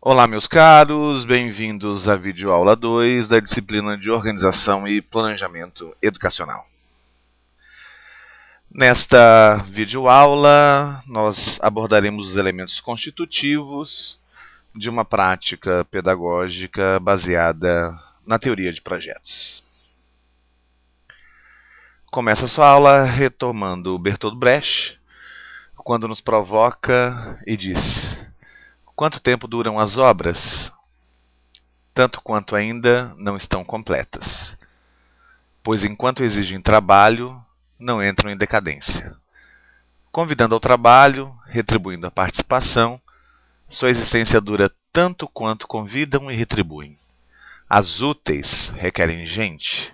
Olá, meus caros, bem-vindos à videoaula 2 da disciplina de Organização e Planejamento Educacional. Nesta videoaula, nós abordaremos os elementos constitutivos de uma prática pedagógica baseada na teoria de projetos. Começa a sua aula retomando Bertolt Brecht, quando nos provoca e diz: quanto tempo duram as obras? Tanto quanto ainda não estão completas. Pois enquanto exigem trabalho, não entram em decadência. Convidando ao trabalho, retribuindo a participação, sua existência dura tanto quanto convidam e retribuem. As úteis requerem gente.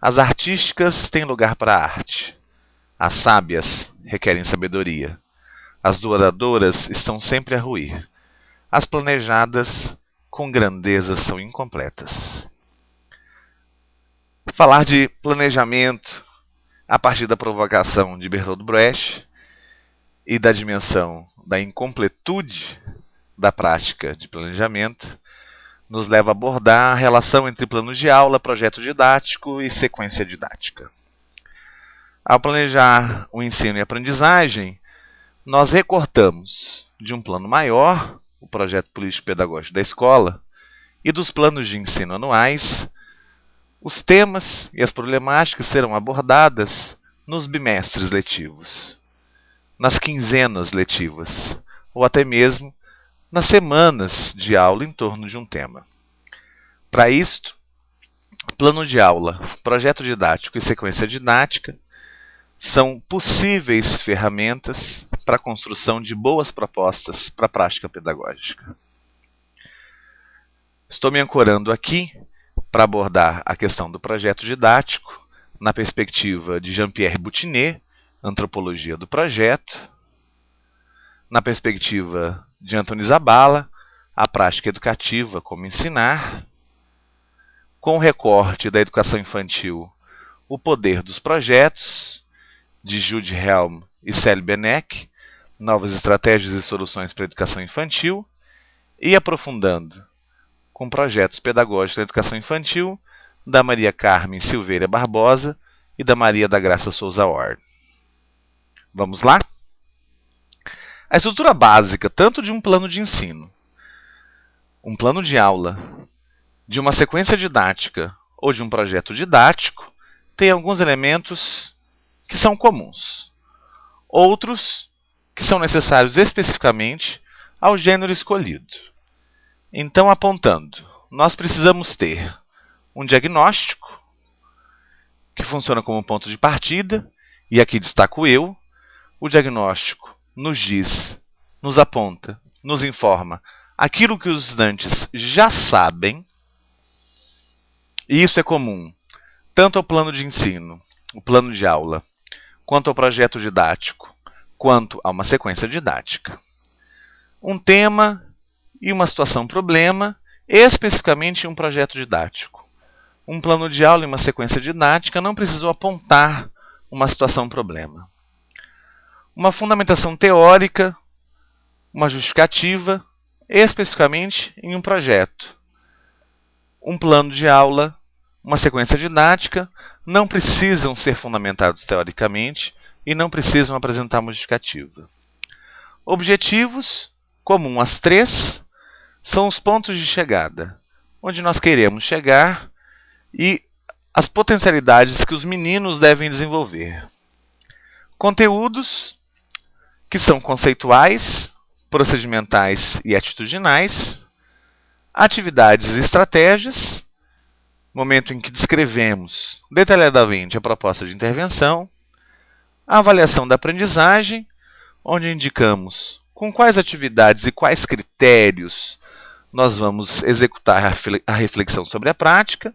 As artísticas têm lugar para a arte. As sábias requerem sabedoria. As duradouras estão sempre a ruir. As planejadas, com grandeza, são incompletas. Falar de planejamento a partir da provocação de Bertolt Brecht e da dimensão da incompletude da prática de planejamento nos leva a abordar a relação entre plano de aula, projeto didático e sequência didática. Ao planejar o ensino e a aprendizagem, nós recortamos de um plano maior, o projeto político-pedagógico da escola, e dos planos de ensino anuais, os temas e as problemáticas serão abordadas nos bimestres letivos, nas quinzenas letivas, ou até mesmo nas semanas de aula em torno de um tema. Para isto, plano de aula, projeto didático e sequência didática são possíveis ferramentas para a construção de boas propostas para a prática pedagógica. Estou me ancorando aqui para abordar a questão do projeto didático na perspectiva de Jean-Pierre Boutinet, Antropologia do Projeto, na perspectiva de Antoni Zabala, a prática educativa, como ensinar, com o recorte da educação infantil, o poder dos projetos, de Jude Helm e Sally Benek, novas estratégias e soluções para a educação infantil, e aprofundando com projetos pedagógicos da educação infantil, da Maria Carmen Silveira Barbosa e da Maria da Graça Souza Ward. Vamos lá? A estrutura básica, tanto de um plano de ensino, um plano de aula, de uma sequência didática ou de um projeto didático, tem alguns elementos que são comuns. Outros que são necessários especificamente ao gênero escolhido. Então, apontando, nós precisamos ter um diagnóstico, que funciona como ponto de partida, e aqui destaco eu. O diagnóstico nos diz, nos aponta, nos informa aquilo que os estudantes já sabem, e isso é comum tanto ao plano de ensino, o plano de aula, quanto ao projeto didático, quanto a uma sequência didática. Um tema e uma situação-problema, especificamente em um projeto didático. Um plano de aula e uma sequência didática não precisam apontar uma situação-problema. Uma fundamentação teórica, uma justificativa, especificamente em um projeto. Um plano de aula, uma sequência didática, não precisam ser fundamentados teoricamente e não precisam apresentar uma justificativa. Objetivos, comum às três, são os pontos de chegada, onde nós queremos chegar e as potencialidades que os meninos devem desenvolver. Conteúdos, que são conceituais, procedimentais e atitudinais. Atividades e estratégias, momento em que descrevemos detalhadamente a proposta de intervenção. A avaliação da aprendizagem, onde indicamos com quais atividades e quais critérios nós vamos executar a reflexão sobre a prática.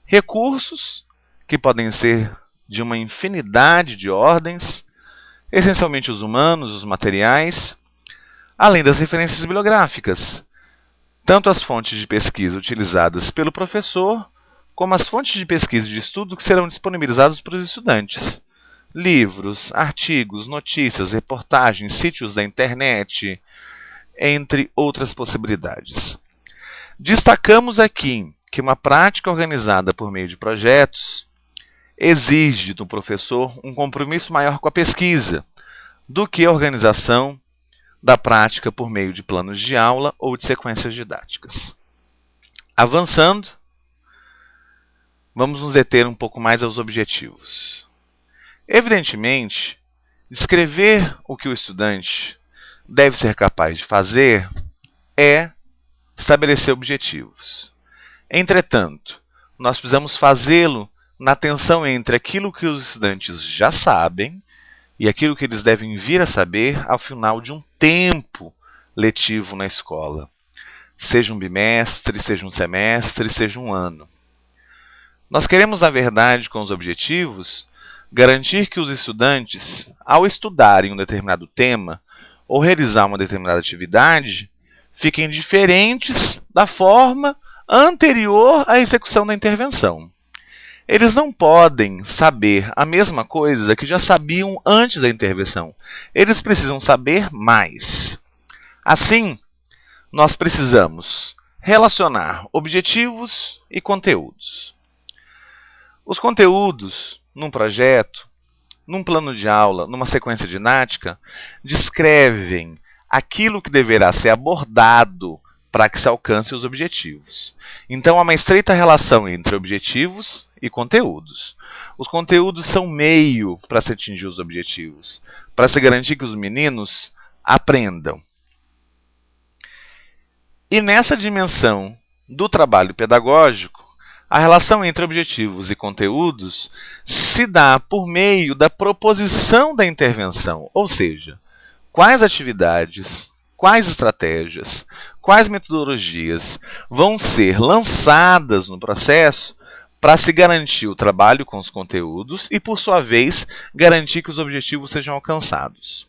Recursos, que podem ser de uma infinidade de ordens, essencialmente os humanos, os materiais, além das referências bibliográficas, tanto as fontes de pesquisa utilizadas pelo professor, como as fontes de pesquisa e de estudo que serão disponibilizadas para os estudantes. Livros, artigos, notícias, reportagens, sítios da internet, entre outras possibilidades. Destacamos aqui que uma prática organizada por meio de projetos exige do professor um compromisso maior com a pesquisa do que a organização da prática por meio de planos de aula ou de sequências didáticas. Avançando, vamos nos deter um pouco mais aos objetivos. Evidentemente, descrever o que o estudante deve ser capaz de fazer é estabelecer objetivos. Entretanto, nós precisamos fazê-lo na tensão entre aquilo que os estudantes já sabem e aquilo que eles devem vir a saber ao final de um tempo letivo na escola. Seja um bimestre, seja um semestre, seja um ano. Nós queremos, na verdade, com os objetivos, garantir que os estudantes, ao estudarem um determinado tema ou realizar uma determinada atividade, fiquem diferentes da forma anterior à execução da intervenção. Eles não podem saber a mesma coisa que já sabiam antes da intervenção. Eles precisam saber mais. Assim, nós precisamos relacionar objetivos e conteúdos. Os conteúdos, num projeto, num plano de aula, numa sequência didática, descrevem aquilo que deverá ser abordado para que se alcance os objetivos. Então, há uma estreita relação entre objetivos e conteúdos. Os conteúdos são meio para se atingir os objetivos, para se garantir que os meninos aprendam. E nessa dimensão do trabalho pedagógico, a relação entre objetivos e conteúdos se dá por meio da proposição da intervenção, ou seja, quais atividades, quais estratégias, quais metodologias vão ser lançadas no processo para se garantir o trabalho com os conteúdos e, por sua vez, garantir que os objetivos sejam alcançados.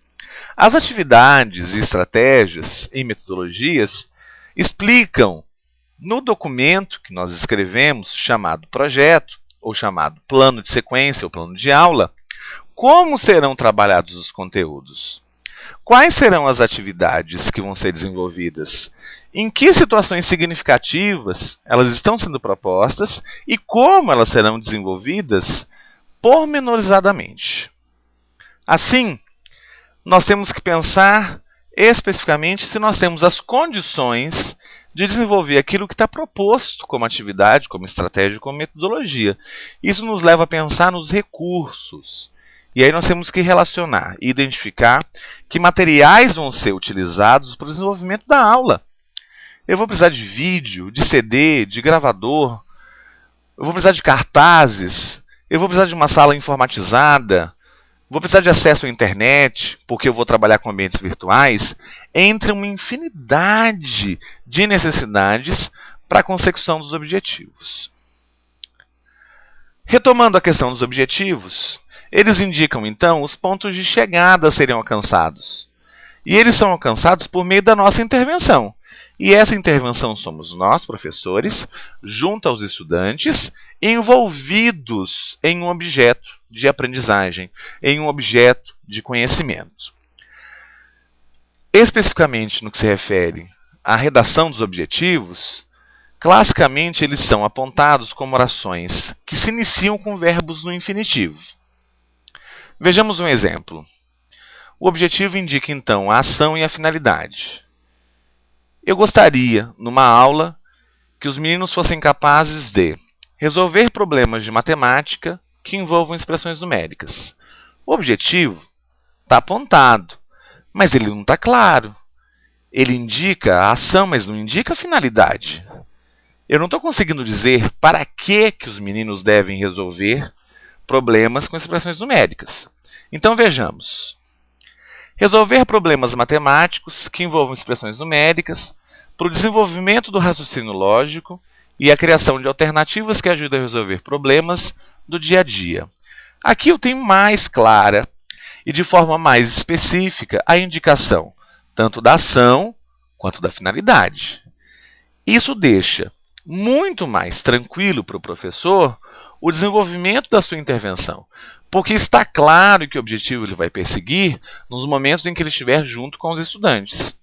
As atividades, estratégias e metodologias explicam no documento que nós escrevemos, chamado projeto, ou chamado plano de sequência ou plano de aula, como serão trabalhados os conteúdos. Quais serão as atividades que vão ser desenvolvidas? Em que situações significativas elas estão sendo propostas e como elas serão desenvolvidas pormenorizadamente. Assim, nós temos que pensar especificamente se nós temos as condições de desenvolver aquilo que está proposto como atividade, como estratégia, como metodologia. Isso nos leva a pensar nos recursos. E aí nós temos que relacionar e identificar que materiais vão ser utilizados para o desenvolvimento da aula. Eu vou precisar de vídeo, de CD, de gravador, eu vou precisar de cartazes, eu vou precisar de uma sala informatizada, vou precisar de acesso à internet, porque eu vou trabalhar com ambientes virtuais, entre uma infinidade de necessidades para a consecução dos objetivos. Retomando a questão dos objetivos, eles indicam, então, os pontos de chegada a serem alcançados. E eles são alcançados por meio da nossa intervenção. E essa intervenção somos nós, professores, junto aos estudantes, envolvidos em um objeto de aprendizagem, em um objeto de conhecimento. Especificamente no que se refere à redação dos objetivos, classicamente eles são apontados como orações que se iniciam com verbos no infinitivo. Vejamos um exemplo. O objetivo indica, então, a ação e a finalidade. Eu gostaria, numa aula, que os meninos fossem capazes de resolver problemas de matemática que envolvam expressões numéricas. O objetivo está apontado, mas ele não está claro. Ele indica a ação, mas não indica a finalidade. Eu não estou conseguindo dizer para que os meninos devem resolver problemas com expressões numéricas. Então vejamos. Resolver problemas matemáticos que envolvam expressões numéricas para o desenvolvimento do raciocínio lógico e a criação de alternativas que ajudem a resolver problemas do dia a dia. Aqui eu tenho mais clara e de forma mais específica a indicação tanto da ação quanto da finalidade. Isso deixa muito mais tranquilo para o professor o desenvolvimento da sua intervenção, porque está claro que objetivo ele vai perseguir nos momentos em que ele estiver junto com os estudantes.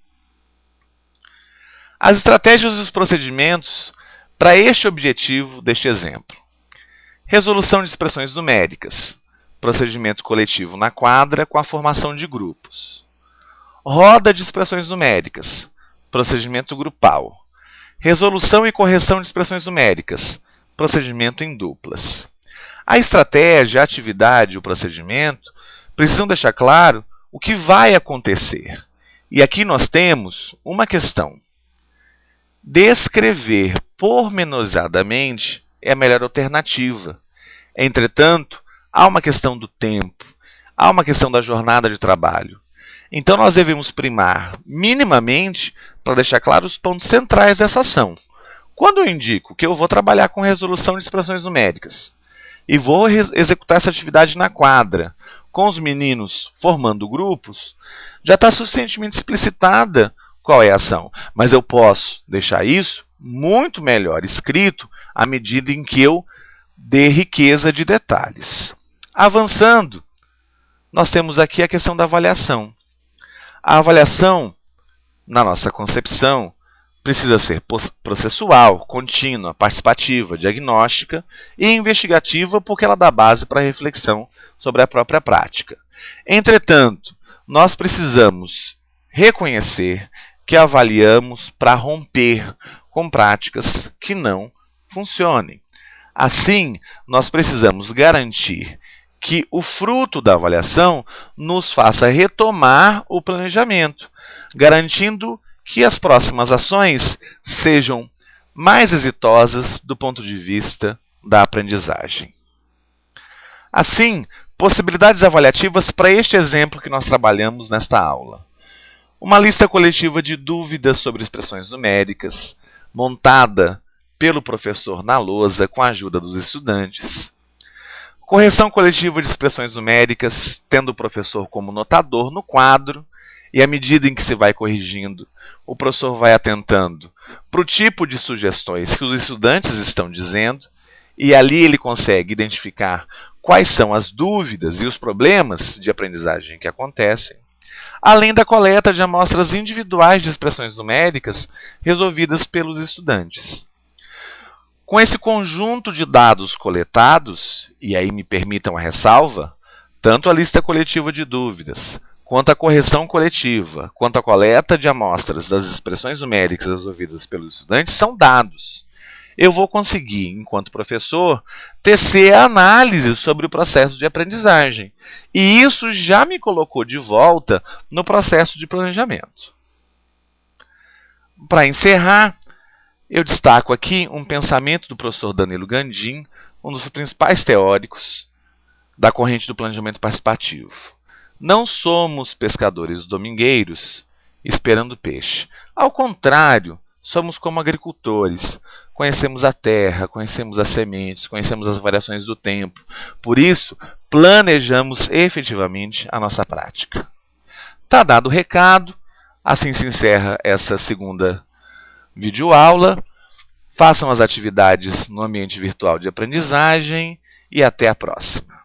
As estratégias e os procedimentos para este objetivo deste exemplo. Resolução de expressões numéricas. Procedimento coletivo na quadra com a formação de grupos. Roda de expressões numéricas. Procedimento grupal. Resolução e correção de expressões numéricas. Procedimento em duplas. A estratégia, a atividade e o procedimento precisam deixar claro o que vai acontecer. E aqui nós temos uma questão. Descrever pormenorizadamente é a melhor alternativa. Entretanto, há uma questão do tempo, há uma questão da jornada de trabalho. Então nós devemos primar minimamente para deixar claros os pontos centrais dessa ação. Quando eu indico que eu vou trabalhar com resolução de expressões numéricas e vou executar essa atividade na quadra, com os meninos formando grupos, já está suficientemente explicitada qual é a ação. Mas eu posso deixar isso muito melhor escrito à medida em que eu dê riqueza de detalhes. Avançando, nós temos aqui a questão da avaliação. A avaliação, na nossa concepção, precisa ser processual, contínua, participativa, diagnóstica e investigativa, porque ela dá base para a reflexão sobre a própria prática. Entretanto, nós precisamos reconhecer que avaliamos para romper com práticas que não funcionem. Assim, nós precisamos garantir que o fruto da avaliação nos faça retomar o planejamento, garantindo que as próximas ações sejam mais exitosas do ponto de vista da aprendizagem. Assim, possibilidades avaliativas para este exemplo que nós trabalhamos nesta aula. Uma lista coletiva de dúvidas sobre expressões numéricas, montada pelo professor na lousa com a ajuda dos estudantes. Correção coletiva de expressões numéricas, tendo o professor como notador no quadro, e à medida em que se vai corrigindo, o professor vai atentando para o tipo de sugestões que os estudantes estão dizendo, e ali ele consegue identificar quais são as dúvidas e os problemas de aprendizagem que acontecem, além da coleta de amostras individuais de expressões numéricas resolvidas pelos estudantes. Com esse conjunto de dados coletados, e aí me permitam a ressalva, tanto a lista coletiva de dúvidas, quanto a correção coletiva, quanto a coleta de amostras das expressões numéricas resolvidas pelos estudantes são dados. Eu vou conseguir, enquanto professor, tecer a análise sobre o processo de aprendizagem. E isso já me colocou de volta no processo de planejamento. Para encerrar, eu destaco aqui um pensamento do professor Danilo Gandin, um dos principais teóricos da corrente do planejamento participativo. Não somos pescadores domingueiros esperando peixe. Ao contrário, somos como agricultores. Conhecemos a terra, conhecemos as sementes, conhecemos as variações do tempo. Por isso, planejamos efetivamente a nossa prática. Está dado o recado. Assim se encerra essa segunda videoaula. Façam as atividades no ambiente virtual de aprendizagem e até a próxima.